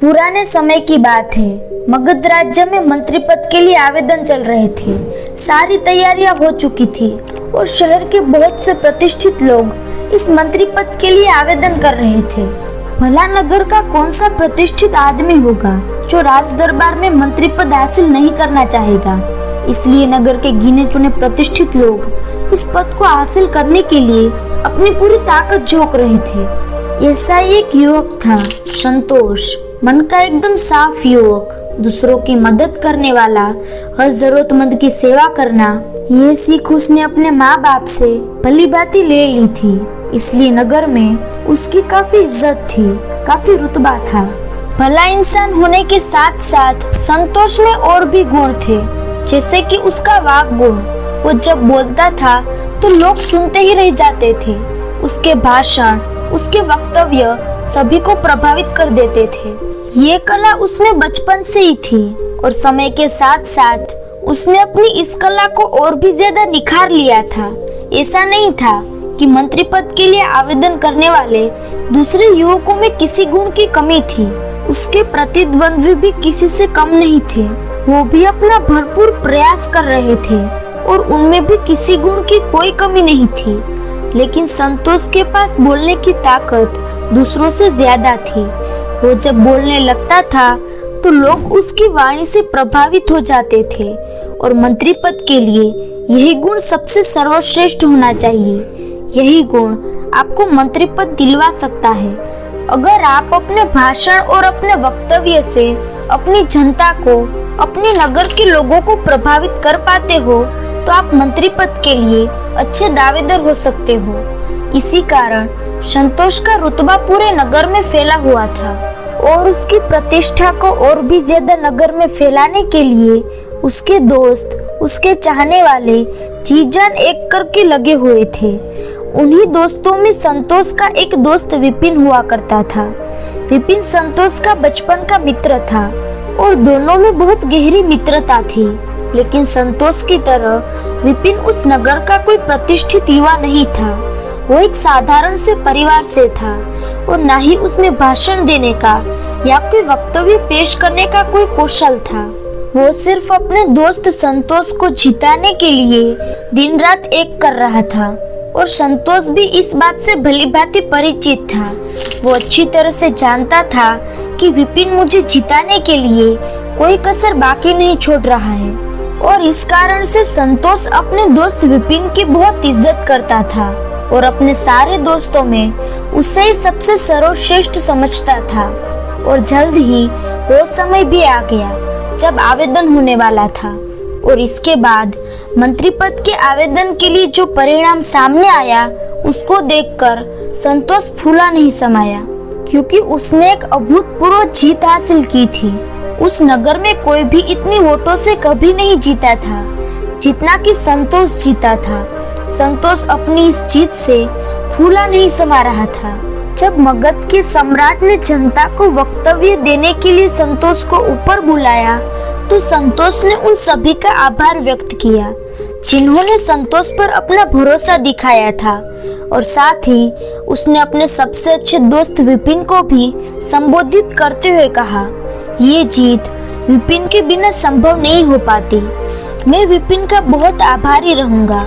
पुराने समय की बात है। मगध राज्य में मंत्री पद के लिए आवेदन चल रहे थे। सारी तैयारियां हो चुकी थी और शहर के बहुत से प्रतिष्ठित लोग इस मंत्री पद के लिए आवेदन कर रहे थे। भला नगर का कौन सा प्रतिष्ठित आदमी होगा जो राज दरबार में मंत्री पद हासिल नहीं करना चाहेगा। इसलिए नगर के गिने चुने प्रतिष्ठित लोग इस पद को हासिल करने के लिए अपनी पूरी ताकत झोंक रहे थे। ऐसा एक युवक था संतोष, मन का एकदम साफ युवक, दूसरों की मदद करने वाला, हर जरूरतमंद की सेवा करना, ये सीख उसने अपने माँ बाप से भली भांति ले ली थी। इसलिए नगर में उसकी काफी इज्जत थी, काफी रुतबा था। भला इंसान होने के साथ साथ संतोष में और भी गुण थे, जैसे कि उसका वाक गुण। वो जब बोलता था तो लोग सुनते ही रह जाते थे। उसके भाषण, उसके वक्तव्य सभी को प्रभावित कर देते थे। ये कला उसमें बचपन से ही थी और समय के साथ साथ उसने अपनी इस कला को और भी ज्यादा निखार लिया था। ऐसा नहीं था कि मंत्री पद के लिए आवेदन करने वाले दूसरे युवकों में किसी गुण की कमी थी। उसके प्रतिद्वंद्वी भी किसी से कम नहीं थे। वो भी अपना भरपूर प्रयास कर रहे थे और उनमें भी किसी गुण की कोई कमी नहीं थी। लेकिन संतोष के पास बोलने की ताकत दूसरों से ज्यादा थी। वो जब बोलने लगता था तो लोग उसकी वाणी से प्रभावित हो जाते थे और मंत्री पद के लिए यही गुण सबसे सर्वश्रेष्ठ होना चाहिए। यही गुण आपको मंत्री पद दिलवा सकता है। अगर आप अपने भाषण और अपने वक्तव्य से अपनी जनता को, अपने नगर के लोगों को प्रभावित कर पाते हो तो आप मंत्री पद के लिए अच्छे दावेदार हो सकते हो। इसी कारण संतोष का रुतबा पूरे नगर में फैला हुआ था और उसकी प्रतिष्ठा को और भी ज्यादा नगर में फैलाने के लिए उसके दोस्त, उसके चाहने वाले जी जान एक करके लगे हुए थे। उन्हीं दोस्तों में संतोष का एक दोस्त विपिन हुआ करता था। विपिन संतोष का बचपन का मित्र था और दोनों में बहुत गहरी मित्रता थी। लेकिन संतोष की तरह विपिन उस नगर का कोई प्रतिष्ठित युवा नहीं था। वो एक साधारण से परिवार से था और ना ही उसमें भाषण देने का या कोई वक्तव्य पेश करने का कोई कौशल था। वो सिर्फ अपने दोस्त संतोष को जिताने के लिए दिन रात एक कर रहा था और संतोष भी इस बात से भली भांति परिचित था। वो अच्छी तरह से जानता था कि विपिन मुझे जिताने के लिए कोई कसर बाकी नहीं छोड़ रहा है और इस कारण से संतोष अपने दोस्त विपिन की बहुत इज्जत करता था और अपने सारे दोस्तों में उसे ही सबसे सर्वश्रेष्ठ समझता था। और जल्द ही वो समय भी आ गया जब आवेदन होने वाला था और इसके बाद मंत्री पद के आवेदन के लिए जो परिणाम सामने आया उसको देखकर संतोष फूला नहीं समाया, क्योंकि उसने एक अभूतपूर्व जीत हासिल की थी। उस नगर में कोई भी इतनी वोटों से कभी नहीं जीता था जितना कि संतोष जीता था। संतोष अपनी इस जीत से फूला नहीं समा रहा था। जब मगध के सम्राट ने जनता को वक्तव्य देने के लिए संतोष को ऊपर बुलाया तो संतोष ने उन सभी का आभार व्यक्त किया जिन्होंने संतोष पर अपना भरोसा दिखाया था और साथ ही उसने अपने सबसे अच्छे दोस्त विपिन को भी संबोधित करते हुए कहा, ये जीत विपिन के बिना संभव नहीं हो पाती। मैं विपिन का बहुत आभारी रहूंगा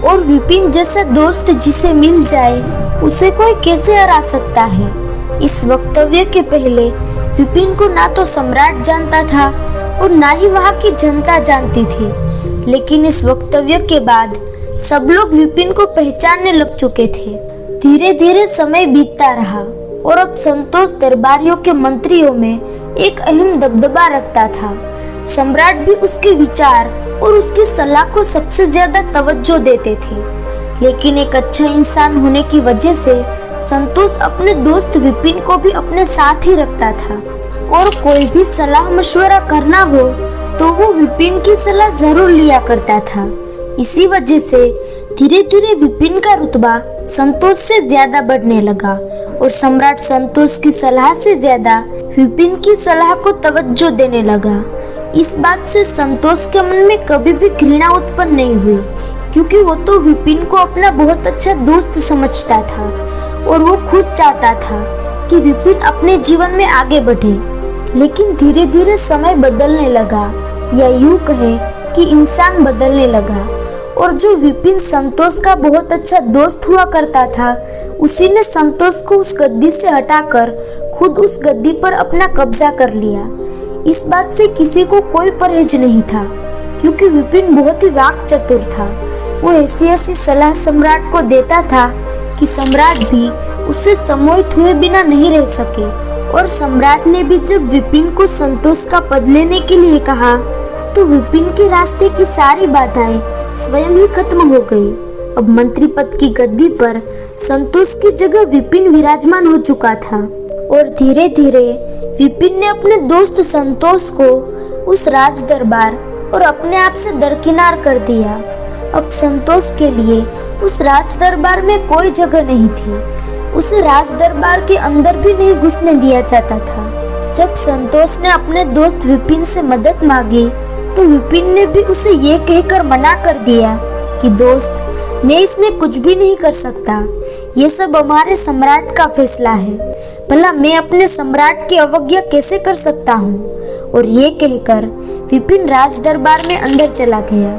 और विपिन जैसा दोस्त जिसे मिल जाए उसे कोई कैसे हरा सकता है। इस वक्तव्य के पहले विपिन को ना तो सम्राट जानता था और ना ही वहाँ की जनता जानती थी, लेकिन इस वक्तव्य के बाद सब लोग विपिन को पहचानने लग चुके थे। धीरे धीरे समय बीतता रहा और अब संतोष दरबारियों के मंत्रियों में एक अहम दबदबा रखता था। सम्राट भी उसके विचार और उसकी सलाह को सबसे ज्यादा तवज्जो देते थे। लेकिन एक अच्छा इंसान होने की वजह से संतोष अपने दोस्त विपिन को भी अपने साथ ही रखता था और कोई भी सलाह मशवरा करना हो तो वो विपिन की सलाह जरूर लिया करता था। इसी वजह से धीरे धीरे विपिन का रुतबा संतोष से ज्यादा बढ़ने लगा और सम्राट संतोष की सलाह से ज्यादा विपिन की सलाह को तवज्जो देने लगा। इस बात से संतोष के मन में कभी भी घृणा उत्पन्न नहीं हुई, क्योंकि वो तो विपिन को अपना बहुत अच्छा दोस्त समझता था और वो खुद चाहता था कि विपिन अपने जीवन में आगे बढ़े। लेकिन धीरे धीरे समय बदलने लगा, या यूं कहे कि इंसान बदलने लगा। और जो विपिन संतोष का बहुत अच्छा दोस्त हुआ करता था, उसी ने संतोष को उस गद्दी से हटाकर खुद उस गद्दी पर अपना कब्जा कर लिया। इस बात से किसी को कोई परहेज नहीं था, क्योंकि विपिन बहुत ही वाक चतुर था। वो ऐसी ऐसी सलाह सम्राट को देता था कि सम्राट भी उससे सम्मोहित हुए बिना नहीं रह सके। और सम्राट ने भी जब विपिन को संतोष का पद लेने के लिए कहा, तो विपिन के रास्ते की सारी बाधाएं स्वयं ही खत्म हो गई। अब मंत्री पद की गद्दी पर संतोष की जगह विपिन विराजमान हो चुका था। और धीरे धीरे विपिन ने अपने दोस्त संतोष को उस राज दरबार और अपने आप से दरकिनार कर दिया। अब संतोष के लिए उस राज दरबार में कोई जगह नहीं थी। उसे राज दरबार के अंदर भी नहीं घुसने दिया जाता था। जब संतोष ने अपने दोस्त विपिन से मदद मांगी, तो विपिन ने भी उसे ये कहकर मना कर दिया कि दोस्त, मैं इसमें कुछ भी नहीं कर सकता। ये सब हमारे सम्राट का फैसला है। भला मैं अपने सम्राट की अवज्ञा कैसे कर सकता हूँ। और ये कहकर विपिन राज दरबार में अंदर चला गया।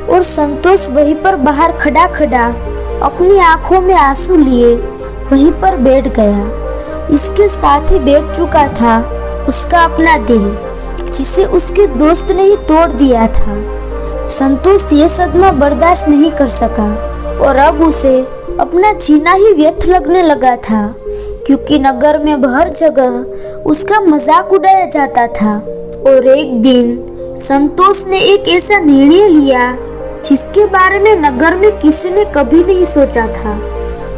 और संतोष वहीं पर बाहर खड़ा खड़ा अपनी आंखों में आंसू लिए वहीं पर बैठ गया। इसके साथ ही बैठ चुका था उसका अपना दिल, जिसे उसके दोस्त ने ही तोड़ दिया था। संतोष ये सदमा बर्दाश्त नहीं कर सका और अब उसे अपना जीना ही व्यर्थ लगने लगा था, क्योंकि नगर में हर जगह उसका मजाक उड़ाया जाता था। और एक दिन संतोष ने एक ऐसा निर्णय लिया जिसके बारे में नगर में किसी ने कभी नहीं सोचा था।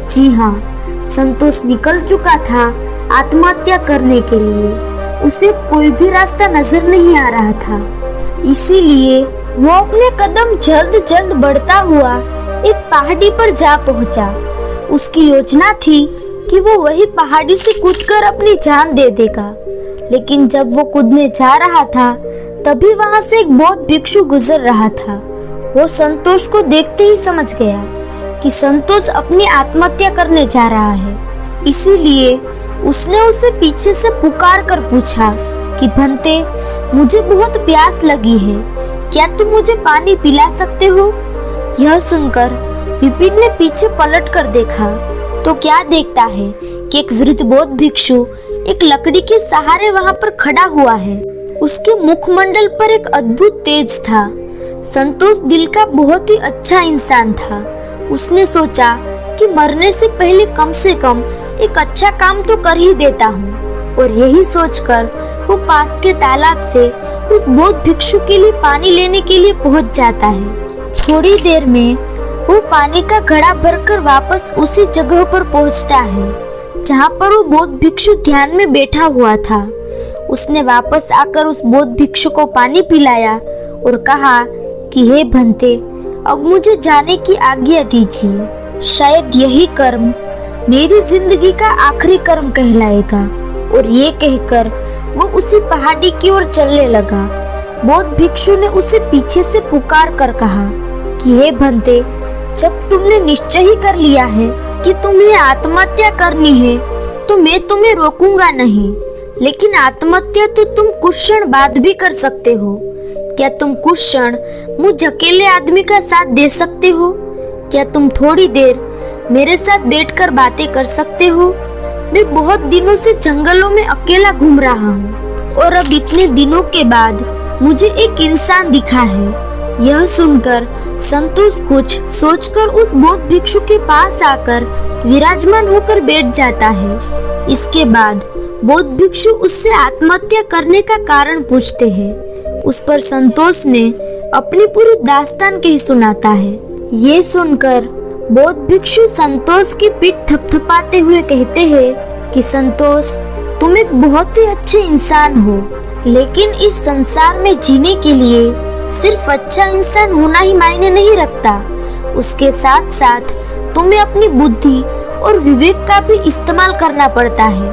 जी हाँ, संतोष निकल चुका था आत्महत्या करने के लिए। उसे कोई भी रास्ता नजर नहीं आ रहा था, इसीलिए वो अपने कदम जल्द जल्द बढ़ता हुआ एक पहाड़ी पर जा पहुंचा। उसकी योजना थी कि वो वही पहाड़ी से कूदकर अपनी जान दे देगा। लेकिन जब वो कूदने जा रहा था, तभी वहां से एक बौद्ध भिक्षु गुजर रहा था। वो संतोष को देखते ही समझ गया कि संतोष अपनी आत्महत्या करने जा रहा है। इसीलिए उसने उसे पीछे से पुकार कर पूछा कि भंते, मुझे बहुत प्यास लगी है, क्या तुम मुझे पानी पिला सकते हो? यह सुनकर विपिन ने पीछे पलट कर देखा तो क्या देखता है कि एक वृद्ध बौद्ध भिक्षु एक लकड़ी के सहारे वहां पर खड़ा हुआ है। उसके मुखमंडल पर एक अद्भुत तेज था। संतोष दिल का बहुत ही अच्छा इंसान था। उसने सोचा कि मरने से पहले कम से कम एक अच्छा काम तो कर ही देता हूँ। और यही सोचकर वो पास के तालाब से उस बौद्ध भिक्षु के लिए पानी लेने के लिए पहुँच जाता है। थोड़ी देर में वो पानी का घड़ा भरकर वापस उसी जगह पर पहुँचता है जहाँ पर वो बौद्ध भिक्षु ध्यान में बैठा हुआ था। उसने वापस आकर उस बौद्ध भिक्षु को पानी पिलाया और कहा कि हे भंते, अब मुझे जाने की आज्ञा दीजिए। शायद यही कर्म मेरी जिंदगी का आखिरी कर्म कहलाएगा। और ये कहकर वो उसी पहाड़ी की ओर चलने लगा। बौद्ध भिक्षु ने उसे पीछे से पुकार कर कहा कि हे भंते, जब तुमने निश्चय ही कर लिया है कि तुम्हें आत्महत्या करनी है, तो मैं तुम्हें रोकूंगा नहीं। लेकिन आत्महत्या तो तुम कुछ क्षण बाद भी कर सकते हो। क्या तुम कुछ क्षण मुझ अकेले आदमी का साथ दे सकते हो? क्या तुम थोड़ी देर मेरे साथ बैठकर बातें कर सकते हो? मैं बहुत दिनों से जंगलों में अकेला घूम रहा हूँ और अब इतने दिनों के बाद मुझे एक इंसान दिखा है। यह सुनकर संतोष कुछ सोचकर उस बौद्ध भिक्षु के पास आकर विराजमान होकर बैठ जाता है। इसके बाद बौद्ध भिक्षु उससे आत्महत्या करने का कारण पूछते हैं। उस पर संतोष ने अपनी पूरी दास्तान कही सुनाता है। ये सुनकर बौद्ध भिक्षु संतोष की पीठ थपथपाते हुए कहते हैं कि संतोष, तुम एक बहुत ही अच्छे इंसान हो, लेकिन इस संसार में जीने के लिए सिर्फ अच्छा इंसान होना ही मायने नहीं रखता। उसके साथ साथ तुम्हें अपनी बुद्धि और विवेक का भी इस्तेमाल करना पड़ता है।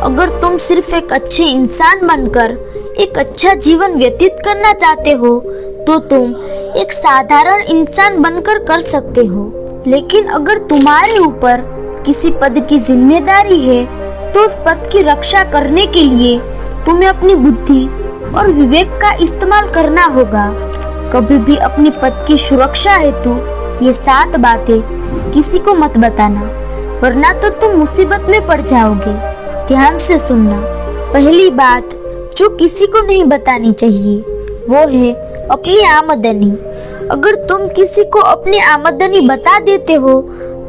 अगर तुम सिर्फ एक अच्छे इंसान बनकर एक अच्छा जीवन व्यतीत करना चाहते हो, तो तुम एक साधारण इंसान बनकर कर सकते हो। लेकिन अगर तुम्हारे ऊपर किसी पद की जिम्मेदारी है, तो उस पद की रक्षा करने के लिए तुम्हें अपनी बुद्धि और विवेक का इस्तेमाल करना होगा। कभी भी अपनी पद की सुरक्षा हेतु ये 7 बातें किसी को मत बताना, वरना तो तुम मुसीबत में पड़ जाओगे। ध्यान से सुनना। पहली बात जो किसी को नहीं बतानी चाहिए वो है अपनी आमदनी। अगर तुम किसी को अपनी आमदनी बता देते हो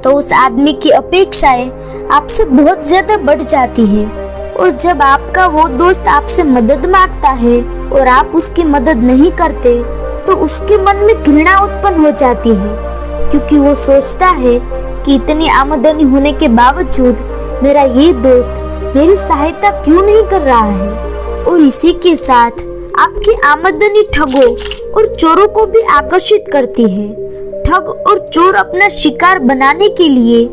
तो उस आदमी की अपेक्षाएं आपसे बहुत ज्यादा बढ़ जाती है, और जब आपका वो दोस्त आपसे मदद मांगता है और आप उसकी मदद नहीं करते तो उसके मन में घृणा उत्पन्न हो जाती है, क्योंकि वो सोचता है कि इतनी आमदनी होने के बावजूद मेरा ये दोस्त मेरी सहायता क्यों नहीं कर रहा है। और इसी के साथ आपकी आमदनी ठगों और चोरों को भी आकर्षित करती है। ठग और चोर अपना शिकार बनाने के लिए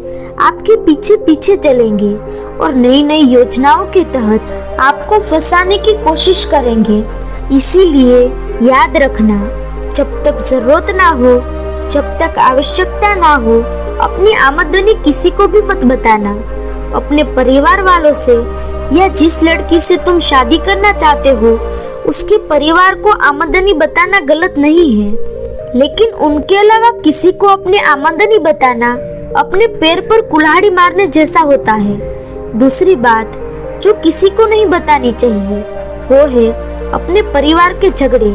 आपके पीछे पीछे चलेंगे और नई नई योजनाओं के तहत आपको फंसाने की कोशिश करेंगे। इसीलिए याद रखना, जब तक जरूरत ना हो, जब तक आवश्यकता ना हो, अपनी आमदनी किसी को भी मत बताना। अपने परिवार वालों से या जिस लड़की से तुम शादी करना चाहते हो उसके परिवार को आमदनी बताना गलत नहीं है, लेकिन उनके अलावा किसी को अपनी आमदनी बताना अपने पैर पर कुल्हाड़ी मारने जैसा होता है। दूसरी बात जो किसी को नहीं बतानी चाहिए वो है अपने परिवार के झगड़े।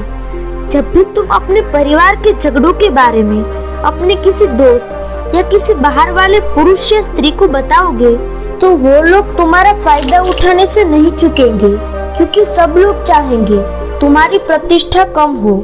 जब भी तुम अपने परिवार के झगड़ों के बारे में अपने किसी दोस्त या किसी बाहर वाले पुरुष या स्त्री को बताओगे तो वो लोग तुम्हारा फायदा उठाने से नहीं चूकेंगे, क्योंकि सब लोग चाहेंगे तुम्हारी प्रतिष्ठा कम हो,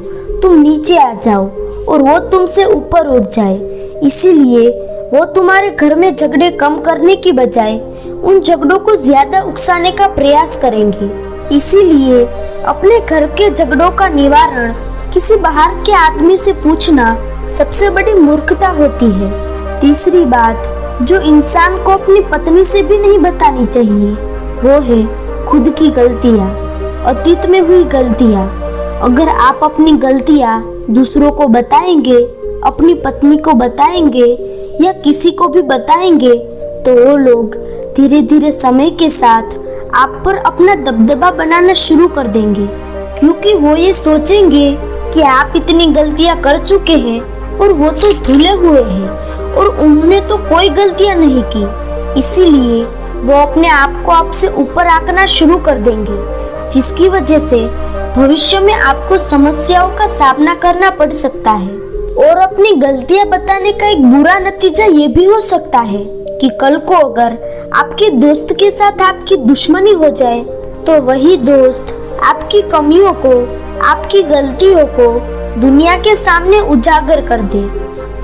तुम नीचे आ जाओ और वो तुमसे ऊपर उठ जाए। इसीलिए वो तुम्हारे घर में झगड़े कम करने की बजाय उन झगड़ों को ज्यादा उकसाने का प्रयास करेंगे। इसीलिए अपने घर के झगड़ों का निवारण किसी बाहर के आदमी से पूछना सबसे बड़ी मूर्खता होती है। तीसरी बात जो इंसान को अपनी पत्नी से भी नहीं बतानी चाहिए वो है खुद की गलतियाँ, अतीत में हुई गलतियाँ। अगर आप अपनी गलतियाँ दूसरों को बताएंगे, अपनी पत्नी को बताएंगे या किसी को भी बताएंगे तो वो लोग धीरे धीरे समय के साथ आप पर अपना दबदबा बनाना शुरू कर देंगे, क्योंकि वो ये सोचेंगे कि आप इतनी गलतियां कर चुके हैं और वो तो धुले हुए हैं और उन्होंने तो कोई गलतियां नहीं की। इसीलिए वो अपने आप को आपसे ऊपर आंकना शुरू कर देंगे, जिसकी वजह से भविष्य में आपको समस्याओं का सामना करना पड़ सकता है। और अपनी गलतियां बताने का एक बुरा नतीजा ये भी हो सकता है कि कल को अगर आपके दोस्त के साथ आपकी दुश्मनी हो जाए तो वही दोस्त आपकी कमियों को, आपकी गलतियों को दुनिया के सामने उजागर कर दे।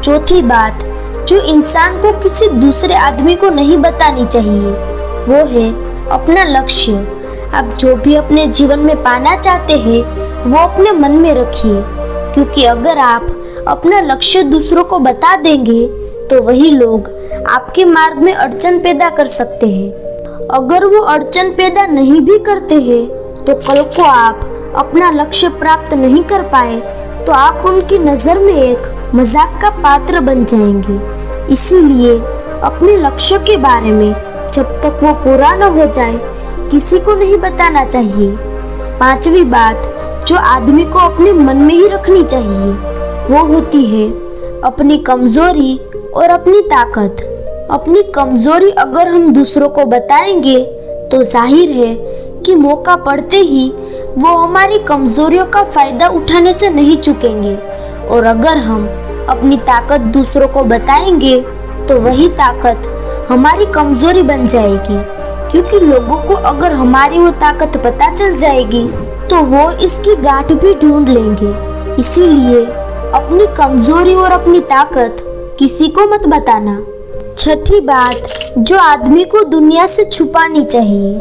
चौथी बात जो इंसान को किसी दूसरे आदमी को नहीं बतानी चाहिए वो है अपना लक्ष्य। आप जो भी अपने जीवन में पाना चाहते हैं वो अपने मन में रखिए, क्योंकि अगर आप अपना लक्ष्य दूसरों को बता देंगे तो वही लोग आपके मार्ग में अड़चन पैदा कर सकते हैं। अगर वो अड़चन पैदा नहीं भी करते हैं तो कल को आप अपना लक्ष्य प्राप्त नहीं कर पाए तो आप उनकी नजर में एक मजाक का पात्र बन जाएंगे। इसीलिए अपने लक्ष्य के बारे में जब तक वो पूरा न हो जाए किसी को नहीं बताना चाहिए। पांचवी बात जो आदमी को अपने मन में ही रखनी चाहिए वो होती है अपनी कमजोरी और अपनी ताकत। अपनी कमजोरी अगर हम दूसरों को बताएंगे तो जाहिर है कि मौका पड़ते ही वो हमारी कमजोरियों का फायदा उठाने से नहीं चूकेंगे, और अगर हम अपनी ताकत दूसरों को बताएंगे तो वही ताकत हमारी कमजोरी बन जाएगी, क्योंकि लोगों को अगर हमारी वो ताकत पता चल जाएगी तो वो इसकी गांठ भी ढूंढ लेंगे। इसीलिए अपनी कमजोरी और अपनी ताकत किसी को मत बताना। छठी बात जो आदमी को दुनिया से छुपानी चाहिए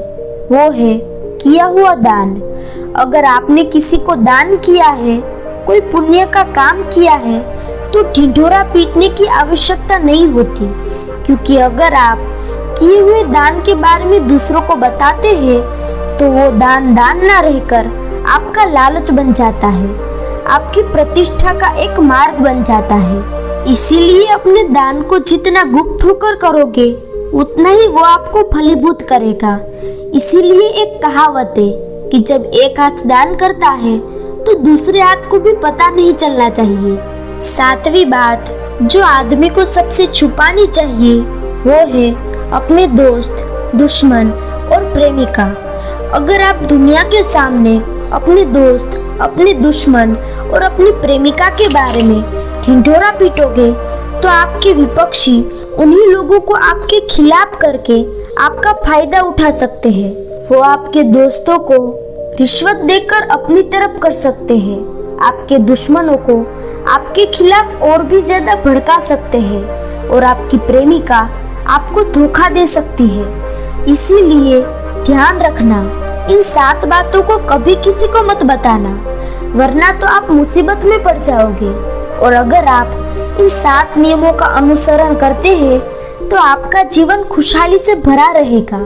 वो है किया हुआ दान। अगर आपने किसी को दान किया है, कोई पुण्य का काम किया है तो ढिंढोरा पीटने की आवश्यकता नहीं होती, क्योंकि अगर आप किए हुए दान के बारे में दूसरों को बताते हैं तो वो दान दान ना रहकर आपका लालच बन जाता है, आपकी प्रतिष्ठा का एक मार्ग बन जाता है। इसीलिए अपने दान को जितना गुप्त होकर करोगे उतना ही वो आपको फलीभूत करेगा। इसीलिए एक कहावत है कि जब एक हाथ दान करता है तो दूसरे हाथ को भी पता नहीं चलना चाहिए। सातवीं बात जो आदमी को सबसे छुपानी चाहिए वो है अपने दोस्त, दुश्मन और प्रेमिका। अगर आप दुनिया के सामने अपने दोस्त, अपने दुश्मन और अपनी प्रेमिका के बारे में ढिंढोरा पीटोगे तो आपके विपक्षी उन्हीं लोगों को आपके खिलाफ करके आपका फायदा उठा सकते हैं। वो आपके दोस्तों को रिश्वत देकर अपनी तरफ कर सकते हैं, आपके दुश्मनों को आपके खिलाफ और भी ज्यादा भड़का सकते हैं और आपकी प्रेमिका आपको धोखा दे सकती है। इसीलिए ध्यान रखना, इन 7 बातों को कभी किसी को मत बताना, वरना तो आप मुसीबत में पड़ जाओगे। और अगर आप इन 7 नियमों का अनुसरण करते हैं तो आपका जीवन खुशहाली से भरा रहेगा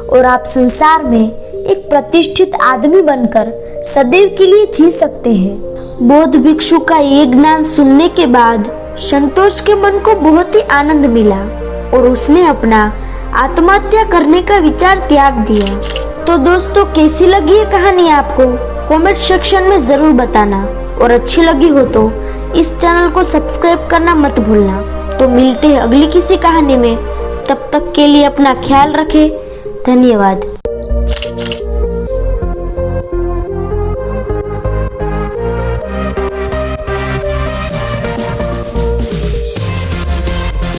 और आप संसार में एक प्रतिष्ठित आदमी बनकर सदैव के लिए जी सकते हैं। बौद्ध भिक्षु का ये ज्ञान सुनने के बाद संतोष के मन को बहुत ही आनंद मिला और उसने अपना आत्महत्या करने का विचार त्याग दिया। तो दोस्तों, कैसी लगी ये कहानी आपको? कमेंट सेक्शन में जरूर बताना और अच्छी लगी हो तो इस चैनल को सब्सक्राइब करना मत भूलना। तो मिलते हैं अगली किसी कहानी में, तब तक के लिए अपना ख्याल रखें। धन्यवाद।